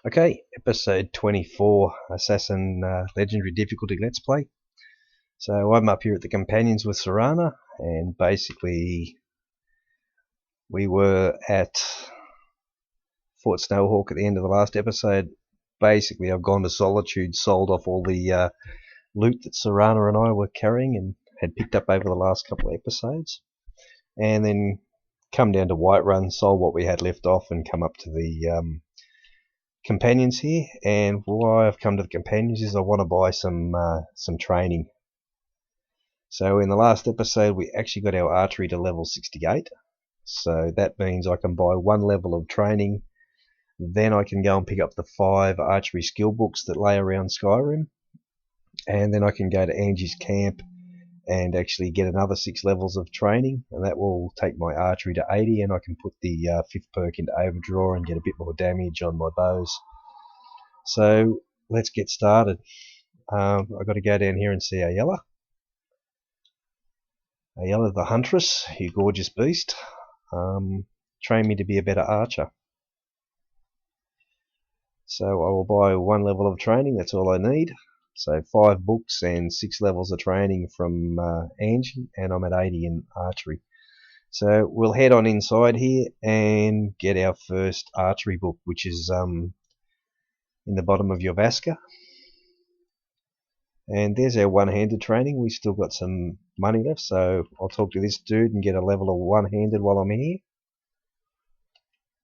Okay, episode 24, Assassin Legendary Difficulty Let's Play. So I'm up here at the Companions with Serana, and basically we were at Fort Snowhawk at the end of the last episode. Basically I've gone to Solitude, sold off all the loot that Serana and I were carrying and had picked up over the last couple of episodes, and then come down to Whiterun, sold what we had left off, and come up to the Companions here. And why I've come to the Companions is I want to buy some training. So in the last episode we actually got our archery to level 68, so that means I can buy one level of training, then I can go and pick up the 5 archery skill books that lay around Skyrim, and then I can go to Angi's camp and actually get another 6 levels of training, and that will take my archery to 80, and I can put the 5th perk into overdraw and get a bit more damage on my bows. So let's get started. I've got to go down here and see Ayala the Huntress, you gorgeous beast. Train me to be a better archer. So I will buy 1 level of training, that's all I need. So 5 books and 6 levels of training from Angi, and I'm at 80 in archery. So we'll head on inside here and get our first archery book, which is in the bottom of your Vaska. And there's our one-handed training. We still got some money left, so I'll talk to this dude and get a level of one-handed while I'm here.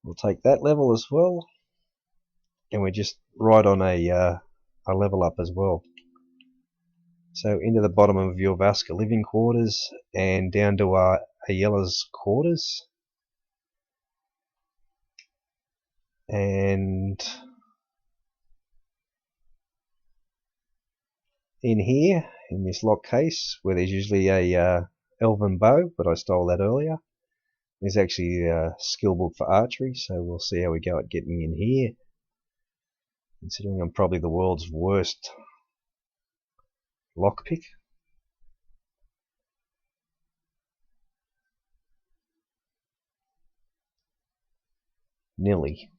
We'll take that level as well, and we're just right on a level up as well. So into the bottom of your Vaska living quarters and down to Ayala's quarters, and in here in this lock case where there's usually a elven bow, but I stole that earlier, there's actually a skill book for archery, so we'll see how we go at getting in here, considering I'm probably the world's worst lockpick. Nearly.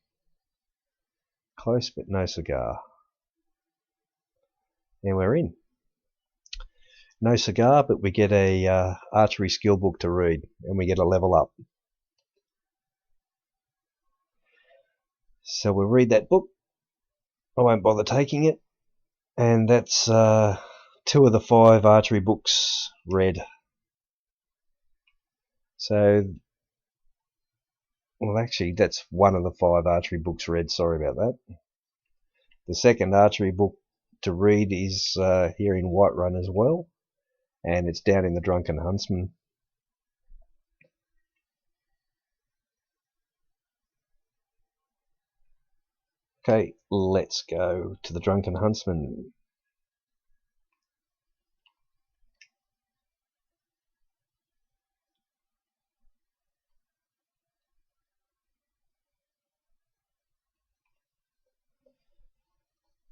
Close but no cigar. And we're in. No cigar, but we get a archery skill book to read, and we get a level up. So we'll read that book. I won't bother taking it, and that's 2 of the 5 archery books read. So, well, actually that's 1 of the 5 archery books read, sorry about that. The second archery book to read is here in Whiterun as well, and it's down in the Drunken Huntsman. Okay, let's go to the Drunken Huntsman.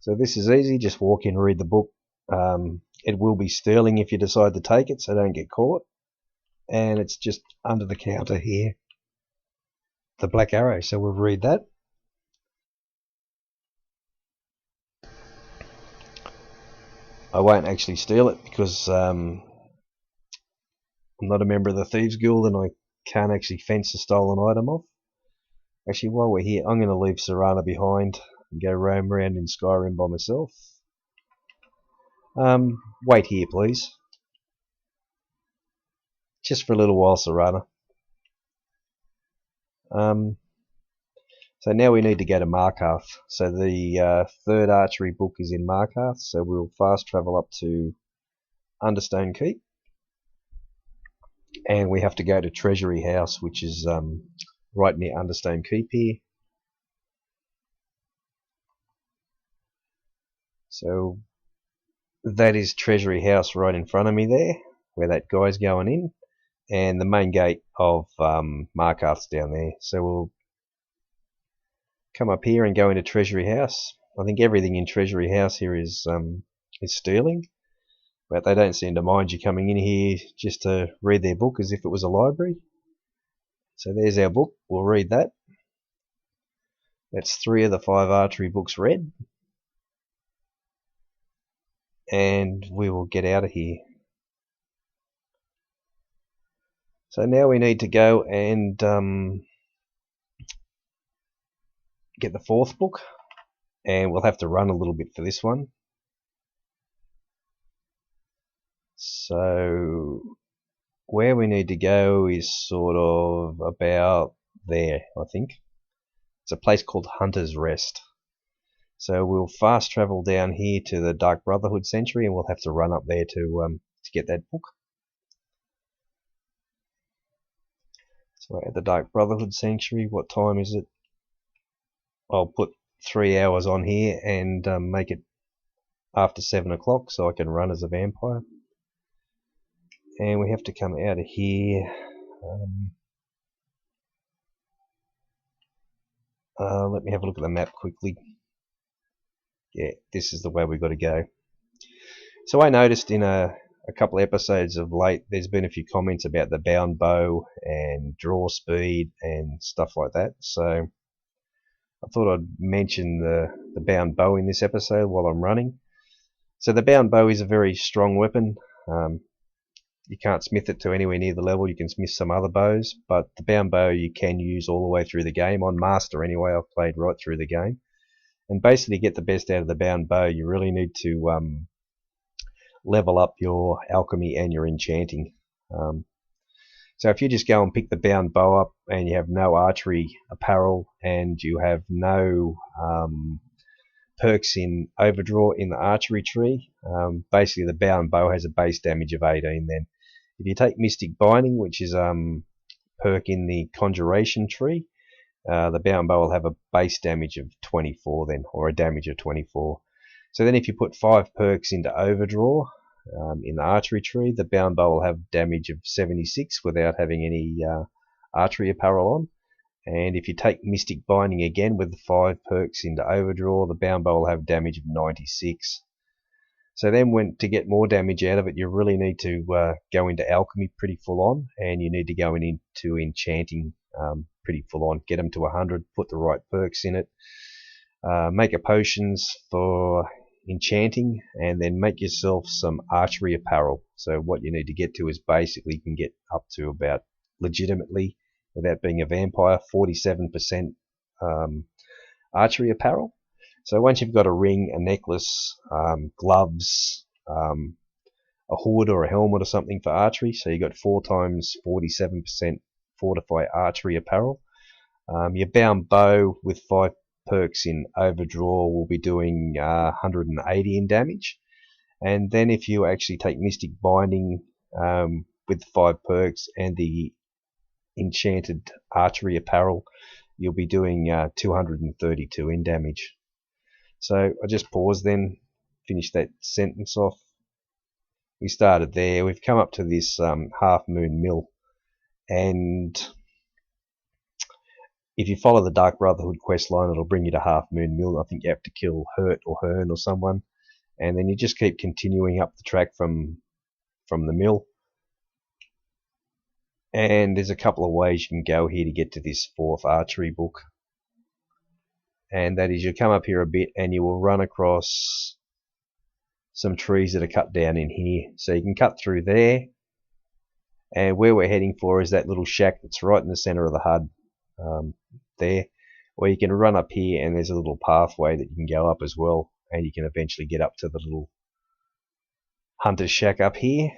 So this is easy, just walk in, read the book. It will be sterling if you decide to take it, so don't get caught. And it's just under the counter here, the Black Arrow, so we'll read that. I won't actually steal it because I'm not a member of the Thieves Guild and I can't actually fence a stolen item off. Actually, while we're here, I'm going to leave Serana behind and go roam around in Skyrim by myself. Wait here, please. Just for a little while, Serana. So now we need to go to Markarth. So the 3rd archery book is in Markarth, so we'll fast travel up to Understone Keep. And we have to go to Treasury House, which is right near Understone Keep here. So that is Treasury House right in front of me there, where that guy's going in. And the main gate of Markarth's down there. So we'll come up here and go into Treasury House. I think everything in Treasury House here is sterling, but they don't seem to mind you coming in here just to read their book as if it was a library. So there's our book, we'll read that. That's 3 of the 5 archery books read. And we will get out of here. So now we need to go and get the 4th book, and we'll have to run a little bit for this one. So where we need to go is sort of about there, I think. It's a place called Hunter's Rest. So we'll fast travel down here to the Dark Brotherhood Sanctuary, and we'll have to run up there to get that book. So at the Dark Brotherhood Sanctuary, what time is it? I'll put 3 hours on here and make it after 7 o'clock so I can run as a vampire. And we have to come out of here. Let me have a look at the map quickly. Yeah, this is the way we've got to go. So I noticed in a couple of episodes of late, there's been a few comments about the bound bow and draw speed and stuff like that. So I thought I'd mention the bound bow in this episode while I'm running. So the bound bow is a very strong weapon. You can't smith it to anywhere near the level. You can smith some other bows, but the bound bow you can use all the way through the game. On Master anyway, I've played right through the game. And basically to get the best out of the bound bow, you really need to level up your alchemy and your enchanting. So if you just go and pick the bound bow up and you have no archery apparel and you have no perks in overdraw in the archery tree, basically the bound bow has a base damage of 18 then. If you take Mystic Binding, which is perk in the conjuration tree, the bound bow will have a base damage of 24 then, or a damage of 24. So then if you put 5 perks into overdraw in the archery tree, the bound bow will have damage of 76 without having any archery apparel on. And if you take Mystic Binding again with the 5 perks into overdraw, the bound bow will have damage of 96. So then to get more damage out of it, you really need to go into alchemy pretty full on, and you need to go into enchanting pretty full on. Get them to 100, put the right perks in it, make a potions for enchanting, and then make yourself some archery apparel. So what you need to get to is basically you can get up to about, legitimately, without being a vampire, 47% archery apparel. So once you've got a ring, a necklace, gloves, a hood or a helmet or something for archery, so you've got 4 times 47% fortify archery apparel. Your bound bow with 5 perks in overdraw will be doing 180 in damage. And then if you actually take Mystic Binding with 5 perks and the enchanted archery apparel, you'll be doing 232 in damage. So I just paused then, finished that sentence off. We started there. We've come up to this Half Moon Mill, and if you follow the Dark Brotherhood quest line, it'll bring you to Half Moon Mill. I think you have to kill Hurt or Hearn or someone, and then you just keep continuing up the track from the mill. And there's a couple of ways you can go here to get to this 4th archery book. And that is, you come up here a bit and you will run across some trees that are cut down in here. So you can cut through there, and where we're heading for is that little shack that's right in the center of the HUD there. Or you can run up here and there's a little pathway that you can go up as well, and you can eventually get up to the little hunter's shack up here.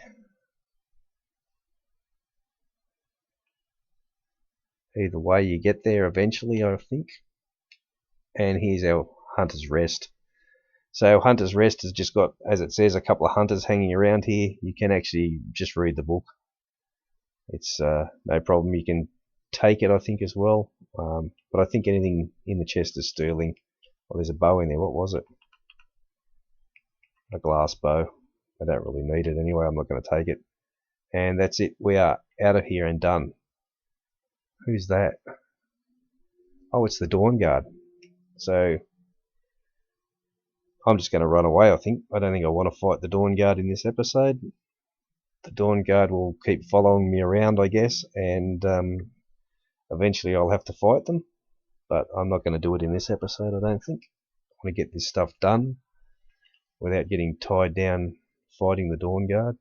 Either way, you get there eventually, I think. And here's our Hunter's Rest. So Hunter's Rest has just got, as it says, a couple of hunters hanging around here. You can actually just read the book. It's no problem. You can take it, I think, as well. But I think anything in the chest is sterling. Well, there's a bow in there. What was it? A glass bow. I don't really need it anyway. I'm not going to take it. And that's it. We are out of here and done. Who's that? Oh, it's the Dawn Guard. So I'm just going to run away, I think. I don't think I want to fight the Dawn Guard in this episode. The Dawn Guard will keep following me around, I guess, and eventually I'll have to fight them. but I'm not going to do it in this episode, I don't think. I want to get this stuff done without getting tied down fighting the Dawn Guard.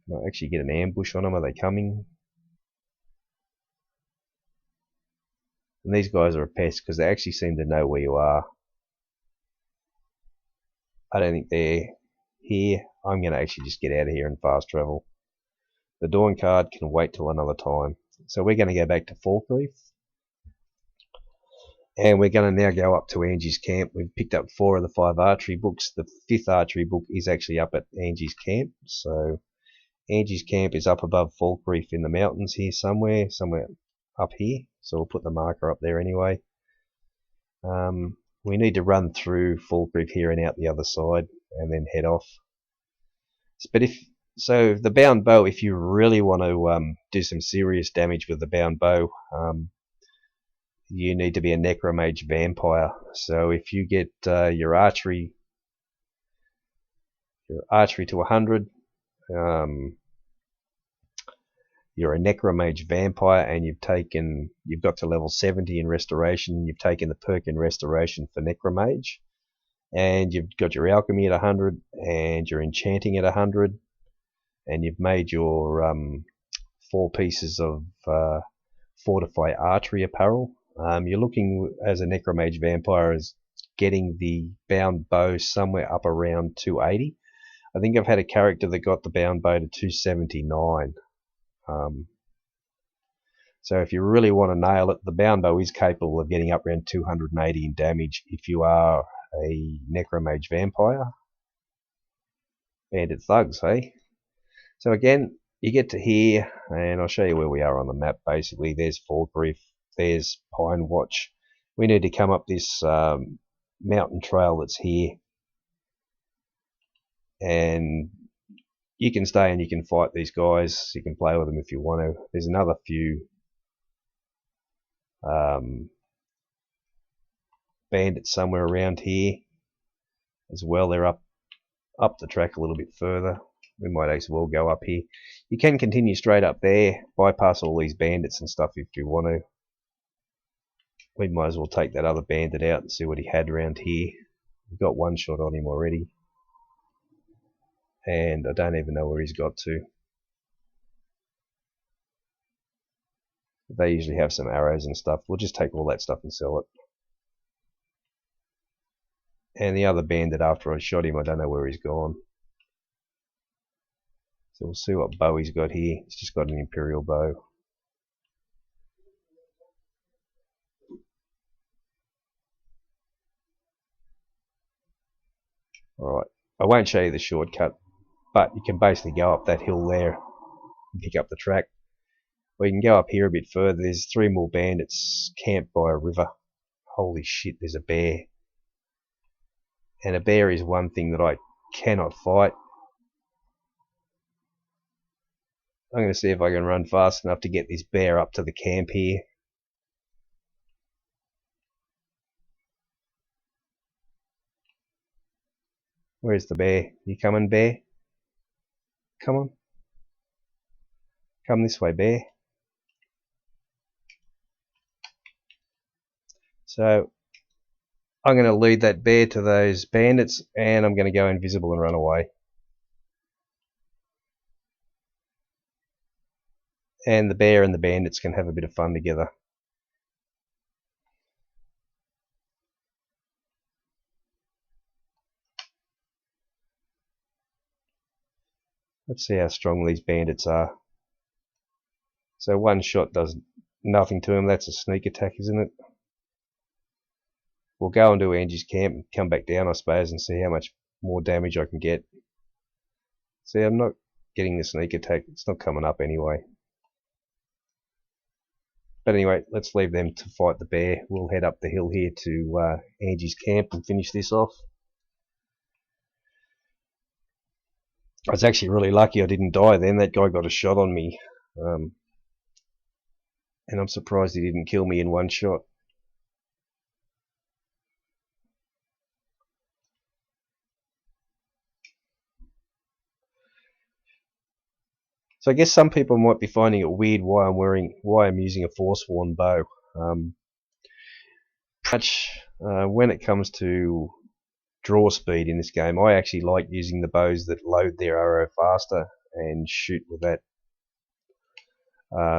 Might actually get an ambush on them. Are they coming? And these guys are a pest because they actually seem to know where you are. I don't think they're here. I'm going to actually just get out of here and fast travel. The Dawn card can wait till another time. So we're going to go back to Falkreath. And we're going to now go up to Angi's camp. We've picked up 4 of the 5 archery books. The 5th archery book is actually up at Angi's camp. So Angi's camp is up above Falkreath in the mountains here somewhere up here. So we'll put the marker up there anyway. We need to run through Falkreath here and out the other side and then head off. But the bound bow, if you really want to do some serious damage with the bound bow, you need to be a necromage vampire. So if you get your archery to 100, you're a necromage vampire, and you've got to level 70 in restoration. You've taken the perk in restoration for necromage, and you've got your alchemy at 100, and your enchanting at 100, and you've made your 4 pieces of fortify archery apparel. You're looking as a necromage vampire as getting the bound bow somewhere up around 280. I think I've had a character that got the bound bow to 279. So if you really want to nail it, the bound bow is capable of getting up around 280 in damage if you are a necromage vampire. Bandit thugs, hey? So again, you get to here, and I'll show you where we are on the map. Basically, there's Falkreath, there's Pine Watch. We need to come up this mountain trail that's here, and you can stay and you can fight these guys. You can play with them if you want to. There's another few bandits somewhere around here as well. They're up the track a little bit further. We might as well go up here. You can continue straight up there, bypass all these bandits and stuff if you want to. We might as well take that other bandit out and see what he had around here. We've got 1 shot on him already, and I don't even know where he's got to. They usually have some arrows and stuff. We'll just take all that stuff and sell it. And the other bandit, after I shot him, I don't know where he's gone. So we'll see what bow he's got here. He's just got an Imperial bow. Alright, I won't show you the shortcut, but you can basically go up that hill there and pick up the track. Or you can go up here a bit further. There's 3 more bandits camped by a river. Holy shit, there's a bear. And a bear is one thing that I cannot fight. I'm going to see if I can run fast enough to get this bear up to the camp here. Where's the bear? You coming, bear? Come on. Come this way, bear. So I'm going to lead that bear to those bandits, and I'm going to go invisible and run away. And the bear and the bandits can have a bit of fun together. Let's see how strong these bandits are. So 1 shot does nothing to them. That's a sneak attack, isn't it? We'll go into Angi's camp and come back down, I suppose, and see how much more damage I can get. See, I'm not getting the sneak attack. It's not coming up anyway. But anyway, let's leave them to fight the bear. We'll head up the hill here to Angi's camp and finish this off. I was actually really lucky I didn't die then. That guy got a shot on me. And I'm surprised he didn't kill me in 1 shot. So I guess some people might be finding it weird why I'm using a forsworn bow. When it comes to draw speed in this game, I actually like using the bows that load their arrow faster and shoot with that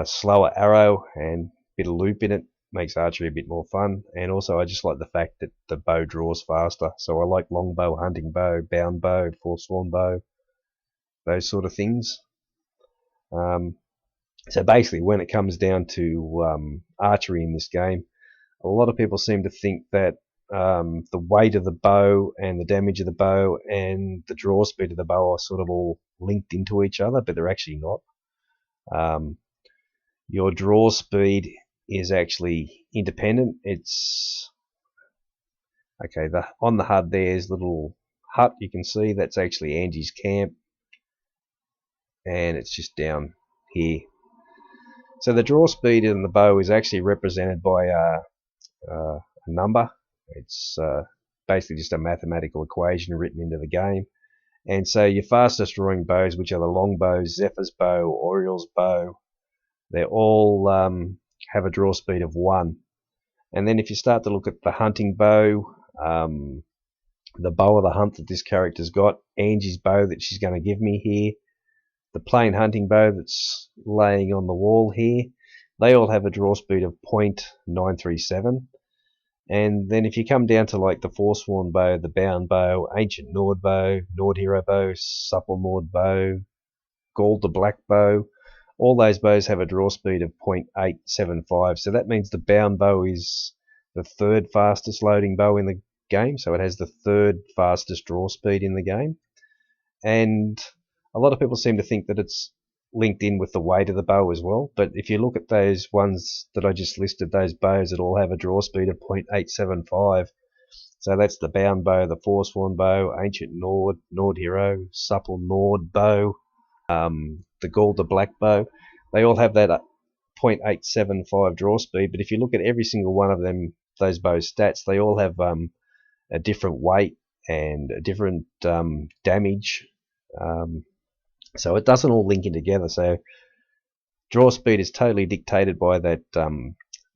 slower arrow and bit of loop in it. Makes archery a bit more fun, and also I just like the fact that the bow draws faster. So I like longbow, hunting bow, bound bow, forsworn bow, those sort of things. So basically, when it comes down to archery in this game, a lot of people seem to think that the weight of the bow and the damage of the bow and the draw speed of the bow are sort of all linked into each other, but they're actually not. Your draw speed is actually independent. It's okay. On the HUD there's a little hut you can see. That's actually Angi's camp, and it's just down here. So the draw speed in the bow is actually represented by a number. It's basically just a mathematical equation written into the game. And so your fastest drawing bows, which are the long bows, Zephyr's bow, Oriel's bow, they all have a draw speed of 1. And then if you start to look at the hunting bow, the bow of the hunt that this character's got, Angi's bow that she's going to give me here, the plain hunting bow that's laying on the wall here, they all have a draw speed of 0.937. And then if you come down to like the forsworn bow, the bound bow, ancient Nord bow, Nord hero bow, supple Nord bow, Gaul the black bow, all those bows have a draw speed of 0.875. So that means the bound bow is the third fastest loading bow in the game. So it has the third fastest draw speed in the game. And a lot of people seem to think that it's linked in with the weight of the bow as well, but if you look at those ones that I just listed, those bows that all have a draw speed of 0.875, so that's the bound bow, the forsworn bow, ancient Nord, Nord hero, supple Nord bow, the Gaul the black bow, they all have that 0.875 draw speed. But if you look at every single one of them, those bows stats, they all have a different weight and a different damage. So it doesn't all link in together. So draw speed is totally dictated by that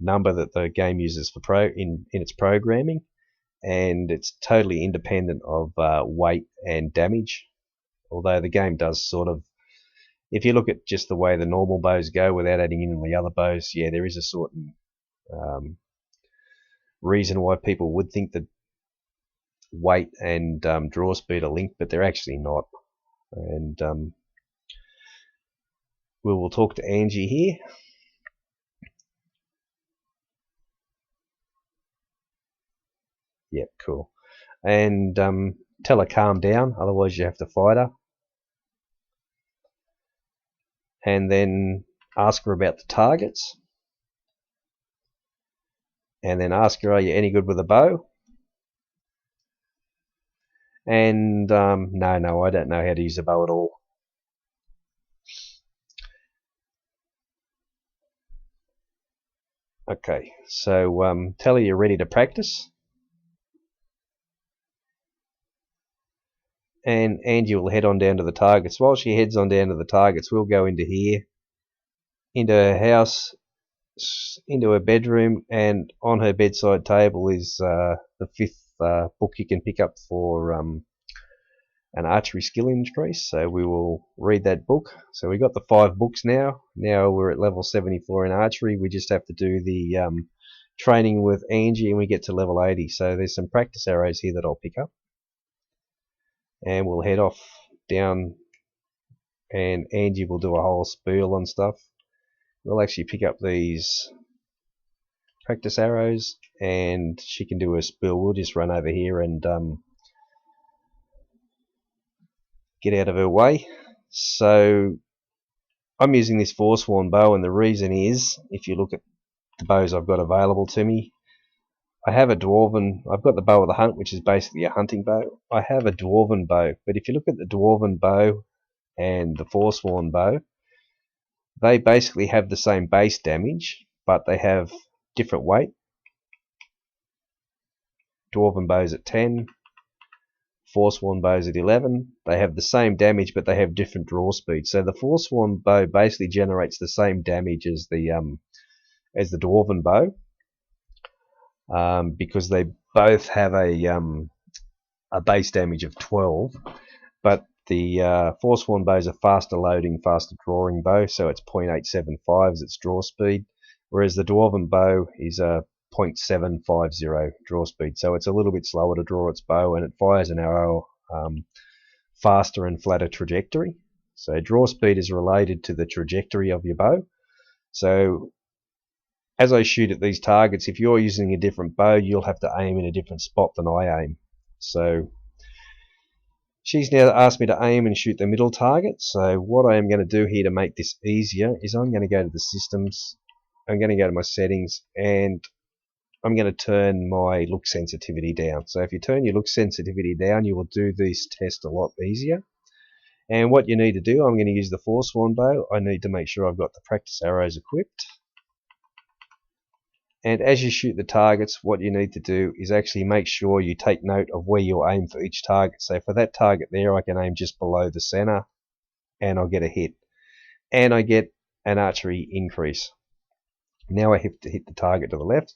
number that the game uses for in its programming, and it's totally independent of weight and damage. Although the game does sort of, if you look at just the way the normal bows go without adding in the other bows, yeah, there is a certain reason why people would think that weight and draw speed are linked, but they're actually not. And we will talk to Angi here. Yep, cool. And tell her calm down, otherwise you have to fight her. And then ask her about the targets. And then ask her, are you any good with a bow? And no, I don't know how to use a bow at all. Okay, so tell her you're ready to practice. And Angi will head on down to the targets. While she heads on down to the targets, we'll go into here, into her house, into her bedroom, and on her bedside table is the 5th book you can pick up for an archery skill increase. So we will read that book. So we got the 5 books now. Now we're at level 74 in archery. We just have to do the training with Angi and we get to level 80. So there's some practice arrows here that I'll pick up. And we'll head off down and Angi will do a whole spiel on stuff. We'll actually pick up these practice arrows and she can do a spiel. We'll just run over here and get out of her way. So I'm using this forsworn bow, and the reason is, if you look at the bows I've got available to me, I have a dwarven, I've got the bow of the hunt, which is basically a hunting bow. I have a dwarven bow, but if you look at the dwarven bow and the forsworn bow, they basically have the same base damage, but they have different weight. Dwarven bow's at 10, forsworn bows at 11. They have the same damage, but they have different draw speed. So the forsworn bow basically generates the same damage as the dwarven bow, because they both have a base damage of 12. But the forsworn bow is a faster loading, faster drawing bow, so it's 0.875 as its draw speed, whereas the dwarven bow is a 0.750 draw speed, so it's a little bit slower to draw its bow, and it fires an arrow faster and flatter trajectory. So draw speed is related to the trajectory of your bow. So as I shoot at these targets, if you're using a different bow, you'll have to aim in a different spot than I aim. So she's now asked me to aim and shoot the middle target. So what I am going to do here to make this easier is I'm going to go to the systems, I'm going to go to my settings, and I'm going to turn my look sensitivity down. So if you turn your look sensitivity down, you will do this test a lot easier. And what you need to do, I'm going to use the forsworn bow. I need to make sure I've got the practice arrows equipped. And as you shoot the targets, what you need to do is actually make sure you take note of where you'll aim for each target. So for that target there, I can aim just below the center and I'll get a hit. And I get an archery increase. Now I have to hit the target to the left.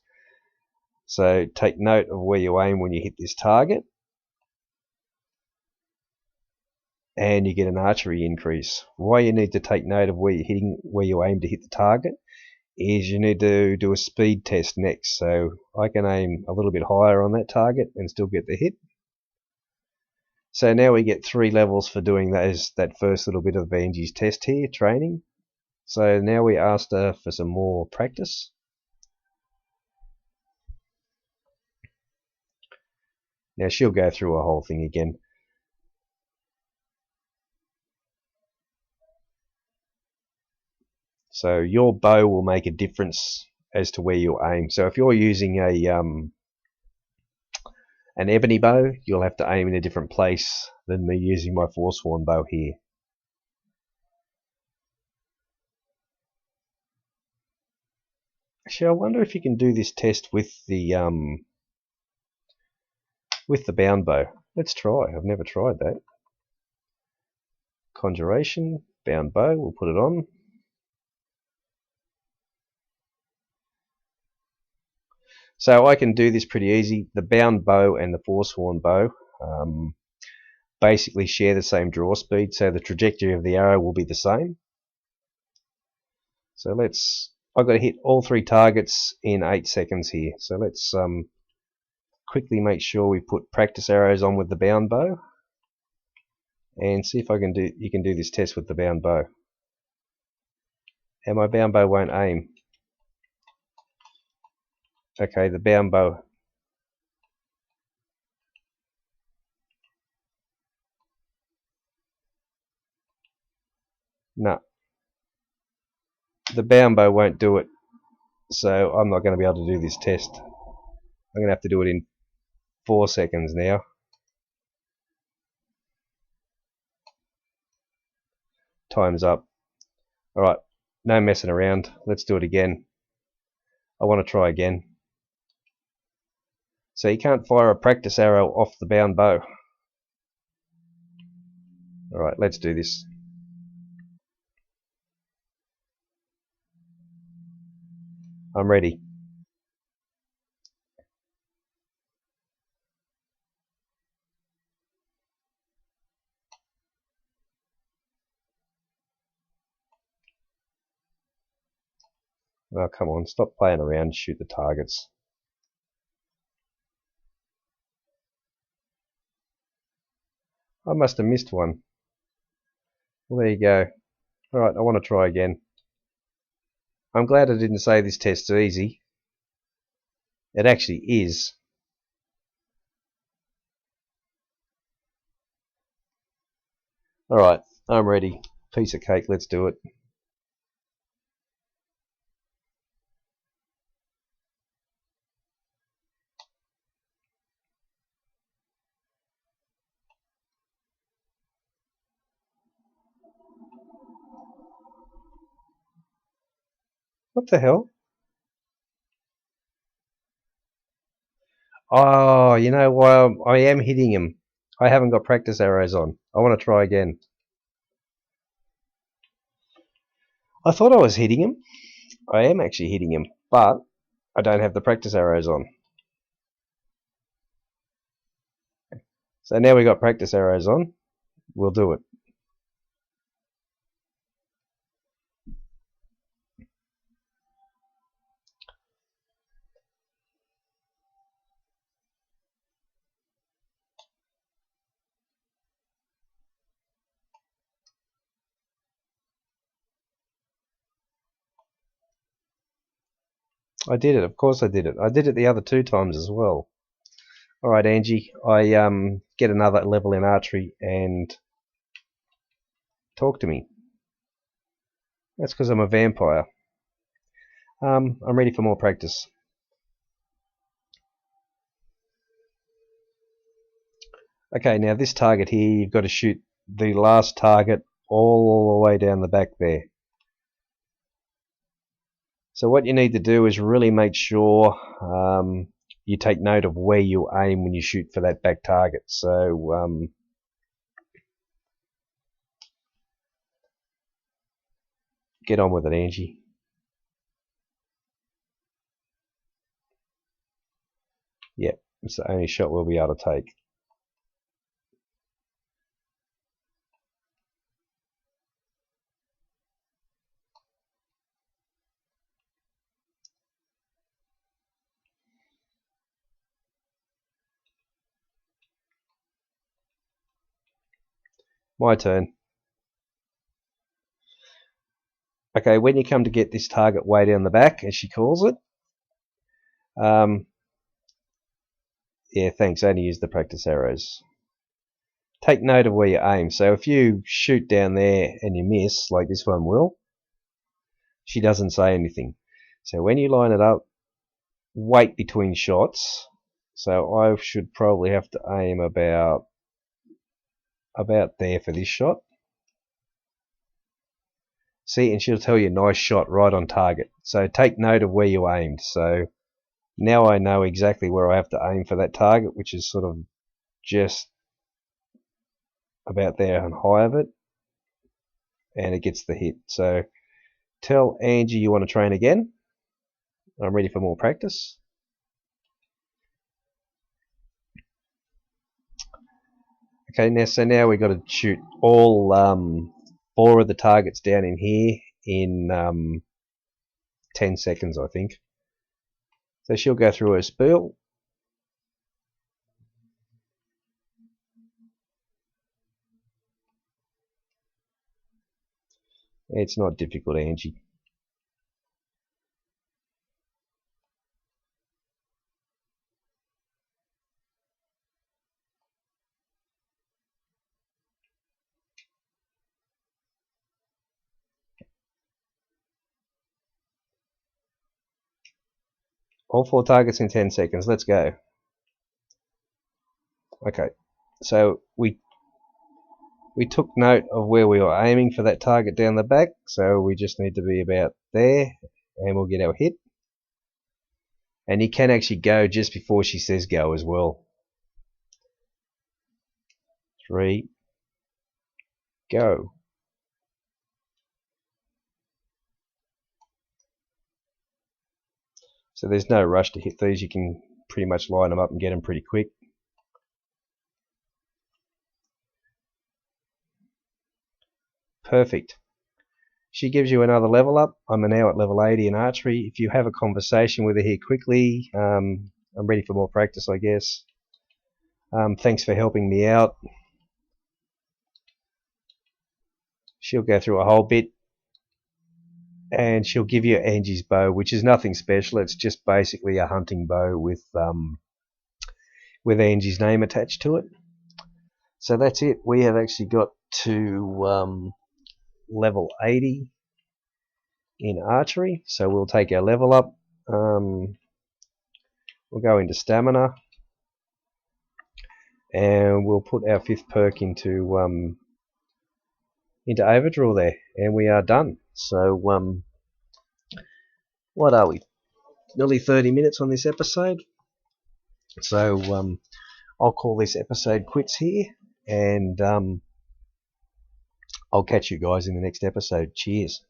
So take note of where you aim when you hit this target. And you get an archery increase. Why you need to take note of where you aim to hit the target is you need to do a speed test next. So I can aim a little bit higher on that target and still get the hit. So now we get 3 levels for doing that first little bit of Angi's test here, training. So now we asked her for some more practice. Now she'll go through a whole thing again. So your bow will make a difference as to where you aim. So if you're using an ebony bow, you'll have to aim in a different place than me using my forsworn bow here. Actually, I wonder if you can do this test with the bound bow. Let's try. I've never tried that. Conjuration, bound bow, we'll put it on. So I can do this pretty easy. The bound bow and the forsworn bow basically share the same draw speed, so the trajectory of the arrow will be the same. So I've got to hit all 3 targets in 8 seconds here. So let's quickly make sure we put practice arrows on with the bound bow and see if you can do this test with the bound bow. And my bound bow won't aim. Okay, the bound bow. No. The bound bow won't do it. So I'm not going to be able to do this test. I'm going to have to do it in 4 seconds now. Time's up. Alright, no messing around. Let's do it again. I want to try again. So you can't fire a practice arrow off the bound bow. Alright, let's do this. I'm ready. Oh, come on, stop playing around, shoot the targets. I must have missed one. Well, there you go. Alright, I want to try again. I'm glad I didn't say this test's easy. It actually is. Alright, I'm ready. Piece of cake, let's do it. What the hell? Oh, you know why I am hitting him. I haven't got practice arrows on. I want to try again. I thought I was hitting him. I am actually hitting him, but I don't have the practice arrows on. So now we got practice arrows on. We'll do it. I did it. Of course I did it. I did it the other 2 times as well. Alright, Angie. I get another level in archery and talk to me. That's because I'm a vampire. I'm ready for more practice. Okay, now this target here, you've got to shoot the last target all the way down the back there. So what you need to do is really make sure you take note of where you aim when you shoot for that back target. So get on with it, Angie. Yep, it's the only shot we'll be able to take. My turn. Okay, when you come to get this target way down the back, as she calls it, yeah, thanks, I only use the practice arrows. Take note of where you aim. So if you shoot down there and you miss, like this one will, she doesn't say anything. So when you line it up, wait between shots. So I should probably have to aim about there for this shot. See, and she'll tell you nice shot right on target. So take note of where you aimed. So now I know exactly where I have to aim for that target, which is sort of just about there and high of it, and it gets the hit. So tell Angie you want to train again. I'm ready for more practice. Okay, now we've got to shoot all 4 of the targets down in here in 10 seconds, I think. So she'll go through her spiel. It's not difficult, Angie. All 4 targets in 10 seconds. Let's go. Okay, so we took note of where we were aiming for that target down the back, so we just need to be about there, and we'll get our hit. And you can actually go just before she says go as well. 3, go. So there's no rush to hit these. You can pretty much line them up and get them pretty quick. Perfect. She gives you another level up. I'm now at level 80 in archery. If you have a conversation with her here quickly, I'm ready for more practice, I guess. Thanks for helping me out. She'll go through a whole bit, and she'll give you Angie's bow, which is nothing special. It's just basically a hunting bow with Angie's name attached to it. So that's it. We have actually got to level 80 in archery. So we'll take our level up. We'll go into stamina, and we'll put our 5th perk into overdraw there, and we are done. So what are we? Nearly 30 minutes on this episode. So I'll call this episode quits here, and I'll catch you guys in the next episode. Cheers.